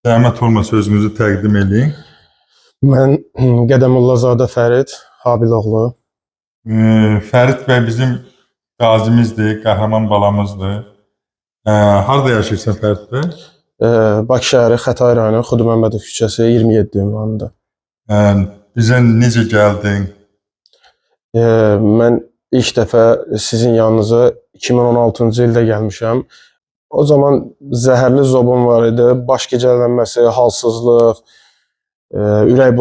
Zəhmət olmasa özünüzü təqdim edin. Mən Qədəmullazadə Fərid Habiloğlu. Fərid bəy bizim qazimizdir, qəhrəman balamızdır. Harada yaşayırsan Fərid bəy? Bakı şəhəri Xətai rayonu Xuduməmmədov küçəsi 27 ünvanında. Bizə necə gəldin? Mən ilk dəfə sizin yanınıza 2016-cı ildə gəlmişəm. O zaman zəhərli zobun var idi, baş gicəllənməsi, halsızlıq, ürək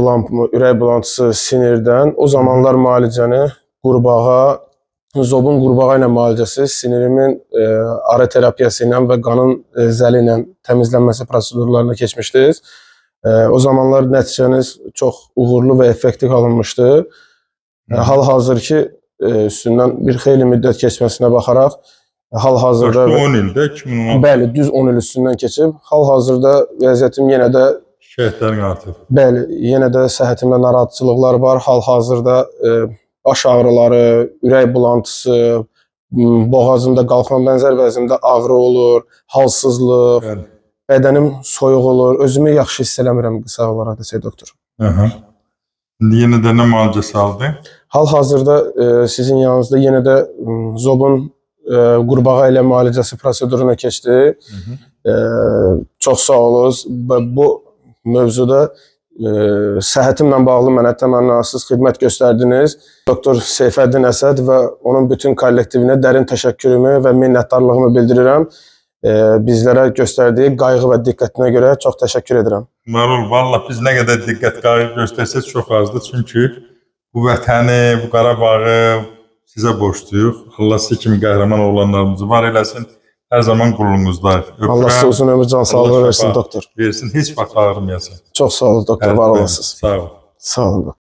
bulantısı sinirdən. O zamanlar müalicəni qurbağa, zobun qurbağa ilə müalicəsi, sinirimin ara terapiyası ilə və qanın zəli ilə təmizlənməsi prosedurlarına keçmişdiniz. O zamanlar nəticəniz çox uğurlu və effektiv alınmışdı. Hal-hazır ki, üstündən bir xeyli müddət keçməsinə baxaraq, hal-hazırda 10 ildə 2016. Bəli, düz 10 il üstündən keçib. Hal-hazırda vəziyyətim yenə də Şikayətlərin artıb. bəli, yenə də səhhətimdə narahatçılıqlar var. Hal-hazırda baş ağrıları, ürək bulantısı, boğazımda qalxma bənzər vəzimdə ağrı olur, halsızlıq, Bəli. bədənim soyuq olur. Özümü yaxşı hiss eləmirəm qısa olaraq desək doktor. İndi yenə də nə müalicəsi aldın? Hal-hazırda sizin yanınızda yenə də zobun qurbağa ilə müalicəsi proseduruna keçdi. Çox sağ olunuz. Bu mövzuda səhhətimlə bağlı mənə təmənnasız xidmət göstərdiniz. Doktor Seyfəddin Əsəd və onun bütün kollektivinə dərin təşəkkürümü və minnətdarlığımı bildirirəm. Bizlərə göstərdiyi qayğı və diqqətinə görə çox təşəkkür edirəm. Marul, valla biz nə qədər diqqət qayğı göstərsək çox azdır. Çünki bu vətəni, bu Qarabağı sizə borcluyuq. Allah sizə kimi qəhrəman oğlanlarımızı var eləsin. Hər zaman qulluğunuzdayıq. Allah sizə uzun ömür, can sağlığı versin doktor. Versin, heç vaxt ağrımayasın. Çox sağ olun doktor, var olasınız. Sağ olun. Sağ olun.